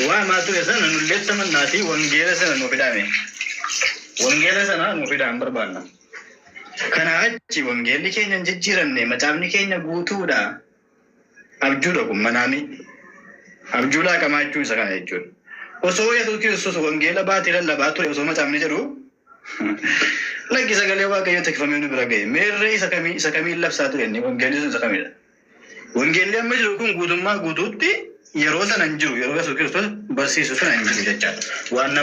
وما ترسل أن الليت من ناتي وانجيل سنة نفدامي وانجيل سنة نفدام بربانا كان أجي وانجيل كي نججيرني متابني كي نبوتودا أبجولكم منامي أبجولا كما أجول سكان أجول وسوى يسوع كريستوس وانجيل باتي لباتو وسوى متابني جرو لكن سكالي واقع يتكفمين برغي ميري سكامي لبساتو يعني وانجيل سكامي وانجيل لما جلوكم قدوما قدوتي يروسا ننجو يروسا كريستوس برسيسو سننجو جاچا وانا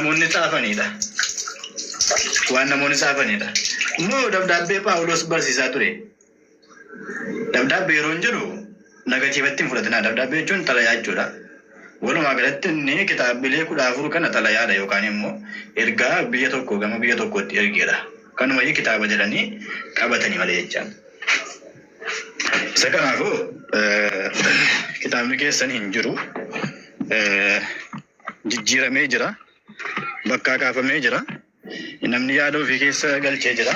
موني صافنيدا مو دبدابي باولوس برسيسا توري دبدابي رونجلو نغاتيبتين فلتنا دبدابي جون تلايا جودا ولما غلطت ني كتاب بلي كودا فور كان تلايا دا يوكاني مو ارغا بيتو كو غما بيتو كو ارغيدا كانوا يي كتاب جلاني قبتني ماليچا سكنافو كتاب كيسن هنجرو ججيرا ميجرا بكا كاف ميجرا namni yaaduu fi keessa galchee jira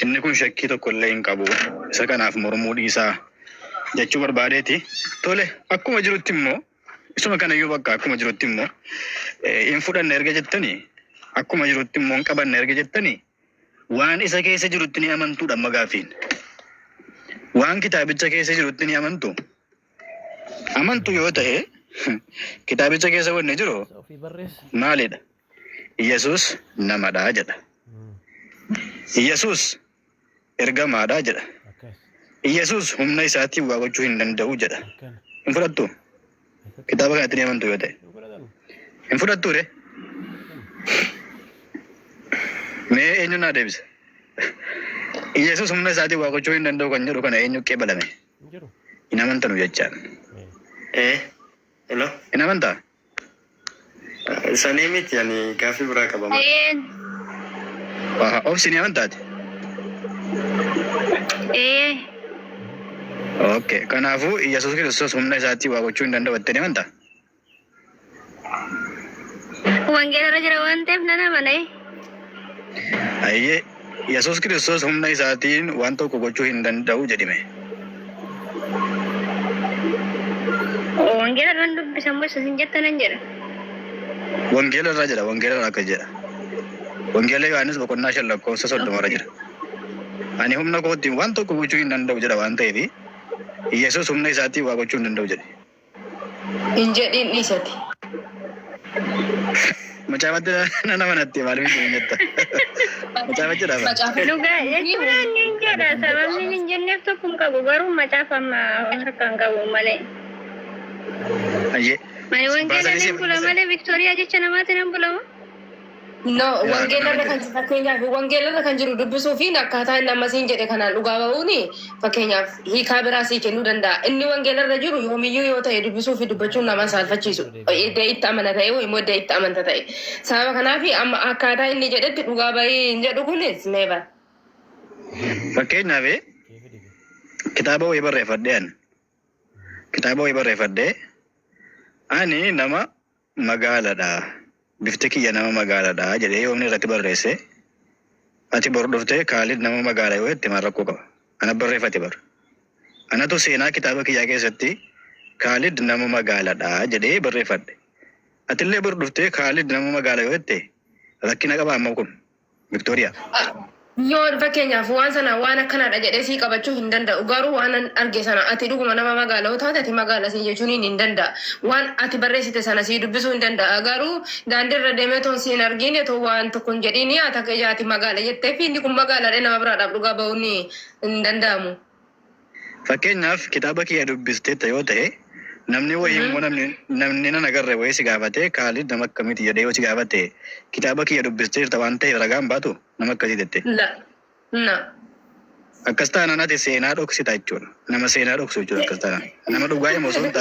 inni kun shakkii tokko illee hin qabu isa kanaaf mormuu dhiisaa jechuu barbaadeeti tole akkuma jirutti immoo isuma kana yoo bakka akkuma jirutti immoo hin fudhanne erga jettanii akkuma jirutti immoo hin qabanne erga jettanii waan isa keessa jirutti ni amantuudha magaafiin waan kitaabicha keessa jirutti ni amantu yoo ta'e kitaabicha keessa wanni jiru maalidha Yesus namadha jedha. Yesus ergamaadha jedha. Yesus humna isaatiin waa gochuu hin danda'u jedha. Hin fudhattu? Kitaaba kanatti ni amantu yoo ta'e. Hin fudhattu re? Mee eenyu naa deebisa? Yesus humna isaatiin waa gochuu hin danda'u kan jedhu kana eenyu qeebalame? Hin amantanu jechaan. Hello? Hin amantaa? Sanimit yani kafi berapa bang? Oh sini aman tadi. Oke, kanafu Yesus Kristus humna isaatii waa gochuu hin danda'u jettanii amantaa? Wangeela jira waan ta'eef nan amana. Ayyee Yesus Kristus humna isaatiin waan tokko gochuu hin danda'u jedhime. Wangeela irraan dubbisan bosa hin jettanan jedha. Wangeela irra jira, wangeela irra akka jira. Wangeela Yohaannis boqonnaa 5 lakkoofsa 30 irra jira. Ani humna kootiin waan tokko gochuu hin danda'u jedha waan ta'eef Yesus humna isaatiin waa gochuu hin danda'u jedhe. Hin jedhin dhiisati. Macaafatti nama natti maaliif hin jetta? Macaafatti dhaaba. Dhugaa jechuun hin jedha sababni hin jenneef tokko hin qabu garuu macaafa harka hin qabu malee. Ayyee. Mani wangeela hin bula malee Victoria jecha namaatiin hin bulama? No, wangeela irra kan jiru dubbisuu fi akkaataa inni ammasiin jedhe kanaan dhugaa ba'uuni fakkeenyaaf hiikaa biraa sii kennuu danda'a. Inni wangeela irra jiru yoomiyyuu yoo ta'e dubbisuu fi dubbachuun nama saalfachiisu. Iddoo itti amana ta'e immoo iddoo itti amanta ta'e. Sababa kanaaf amma akkaataa inni jedhetti dhugaa ba'ii hin jedhu kunis meeqa? Fakkeenyaaf kitaaba wayii barreeffadhee ani nama magaaladha. Bifti kiyya nama magaaladha jedhee yoomni irratti barreesse ati bor dhuftee Kaalid nama magaalaa yoo itti maal rakkoo qaba. Ana barreeffate bar. Anatu seenaa kitaaba kiyyaa keessatti Kaalid nama magaaladha jedhee barreeffadhe. Atillee bor dhuftee Kaalid nama magaalaa yoo itti rakkina qaba amma kun Victoria. Yoo fakkeenyaaf waan sana waan akkanaadha jedhee sii qabachuu hin danda'u. Garuu waan arge sana ati dhuguma nama magaalaa yoo taate ati magaalaa sii jechuun hin danda'a. Waan ati barreessite sana sii dubbisuu hin danda'a. Garuu daandii irra deemee toon siin argine too waan tokko hin jedhiin ati magaalaa jettee fi inni kun magaalaadha nama biraadhaaf dhugaa ba'uun hin danda'amu. Fakkeenyaaf kitaaba kiyya dubbistee yoo ta'e namni wayii immoo namni nan agarre wayii si gaafate Kaalid nama akkamiiti jedhee yoo si gaafate kitaaba kiyya dubbisteerta waan ta'eef ragaan baatu nama akkasii jette. Na. Akkas taanaan ati seenaa dhoksita jechuudha. Nama seenaa dhoksu jechuudha akkas taanaan. Nama dhugaa himu osoo hin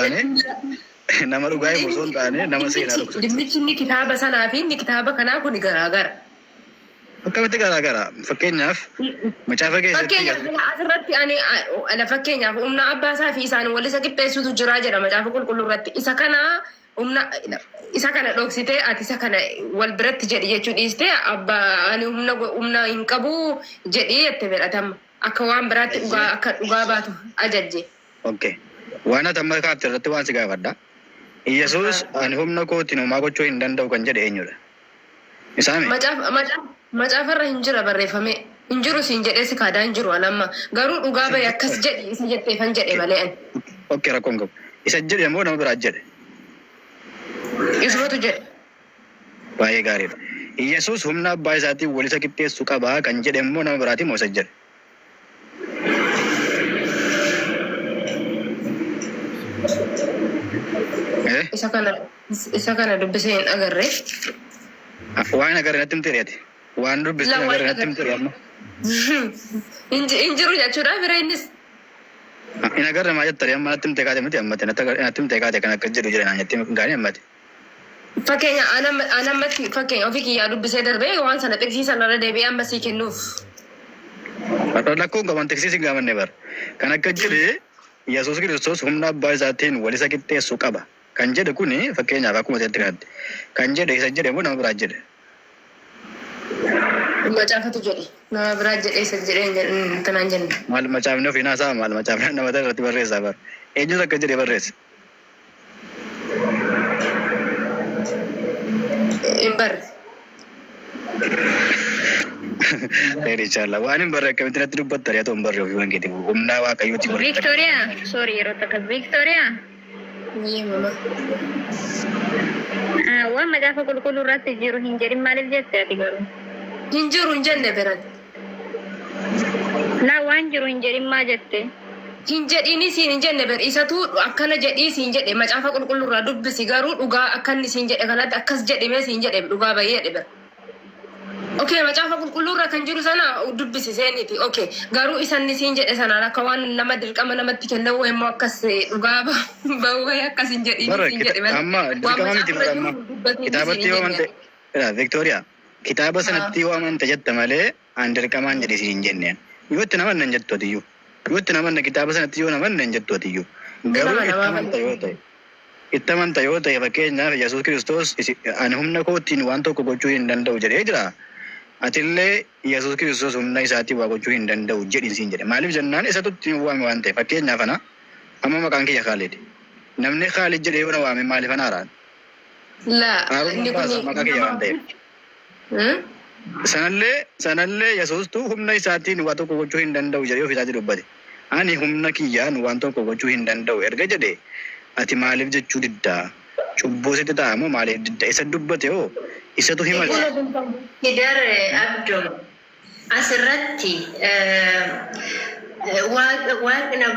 taane nama seenaa dhoksu. Dhimmichi inni kitaaba sanaa fi inni kitaaba kanaa kun garaagara. Akkamitti garaagara? Fakkeenyaaf macaafa keessatti asirratti ani fakkeenyaaf humna abbaasaa fi isaan wal isa qixxeessutu jira jedha macaafa qulqulluu irratti. Isa kana dhoksitee ati isa kana wal biratti jedhi jechuu dhiistee abbaa ani humna hin qabu jedhii jette fedhatama. Akka waan biraatti akka dhugaa baatu ajajje. Okay. Waan ati amma kaafte irratti waan si gaafadha. Yesuus ani humna kootiin homaa gochuu hin danda'u kan jedhe eenyudha? Isaami? Macaafarra hin jira barreeffame. Hin jiru siin jedhee si kaadaa hin jiru alamma. Garuu dhugaa bahe akkas jedhi isa jetteefan jedhe malee ani. Okkee rakkoon qabu. Isa jedhe moo nama biraa jedhe? Isumatu jedhe. Baay'ee gaariidha. Yesuus humna abbaa isaatiin wal isa qixxeessu qabaa kan jedhe immoo nama biraatiin moo isa jedhe? Isa kana dubbisee hin agarre. Waan agarre natti himte reeti. Waan dubbisee agarre natti himte reeti amma. Hin jiru jechuudha bira innis. Hin agarre maa jettare amma natti himte kaate miti ammate natti himte kaate kan akka jedhu jedhe naan jettee gaanii ammate. Fakkeenya anammatti fakkeenya ofii kiyyaa dubbisee darbee waan sana xiqsiisan irra deebi'ee amma sii kennuuf. Lakkoon qaban xiqsiisi hin gaafanne bara. Kan akka jedhe Yesuus Kiristoos humna abbaa isaatiin wal isa qixxeessu qaba. Kan jedhe kuni fakkeenyaaf akkuma isatti kaadde. Kan jedhe isa jedhe immoo nama biraa jedhe. Macaafatu jedhe. Nama biraa jedhe isa jedhe tanaan jenne. Maal macaafni ofii naasaa maal macaafni namata irratti barreessaa bara. Eenyus akka jedhe barreessa. Hin barre. Inshallah waan hin barre akkamitti natti dubbatta reetu hin barre ofii waan keetii humna waaqayyooti barre. Victoria, sorry yeroo takka Victoria. Nii mama. Waan macaafa qulqulluu irratti jiru hin jedhin maaliif jette ati garuu? Hin jiru hin jenne biran. Laa waan jiru hin jedhin maa jette? Hin jedhini siin hin jenne bir isatu akkana jedhii siin jedhe macaafa qulqulluu irraa dubbisi garuu dhugaa akkanni siin jedhe kanatti akkas jedhime siin jedhe dhugaa baay'ee jedhe bir. Okay, macaafa qulqulluu irra kan jiru sana dubbisi seeniiti. Okay, garuu isanni siin jedhe sanaan akka waan nama dirqama namatti kennamu immoo akkas dhugaa bahuu akkas hin jedhini siin jedhe malee. Amma dirqama miti bara amma kitaabatti yoo amante Victoria kitaaba sanatti yoo amante jetta malee an dirqamaan jedhe siin hin jenneen. Yoo itti namanna hin jettu atiyyuu. Yoo itti namanna kitaaba sanatti yoo namanna hin jettu atiyyuu. Garuu itti amanta yoo ta'e. Itti amanta yoo ta'e fakkeenyaaf Yesuus Kiristoos ani humna kootiin waan tokko gochuu hin danda'u jedhee jira. Atillee Yesuus Kiristoos humna isaatiin waa gochuu hin danda'u jedhin siin jedhe. Maaliif jennaan isatu ittiin waame waan ta'e fakkeenyaaf ana amma maqaan kiyya Khaalid. Namni Khaalid jedhee yoo na waame maaliif ana haaraan? Inni kun maqaa kiyya waan ta'eef. Sanallee Yesuustu humna isaatiin waa tokko gochuu hin danda'u jedhee ofii isaatii dubbate. Ani humna kiyyaan waan tokko gochuu hin danda'u erga jedhe ati maaliif jechuu diddaa? Cubbuu sitti ta'a moo maaliif didda? Isa dubbate hoo isatu himate. Hidar Abdul asirratti waaqna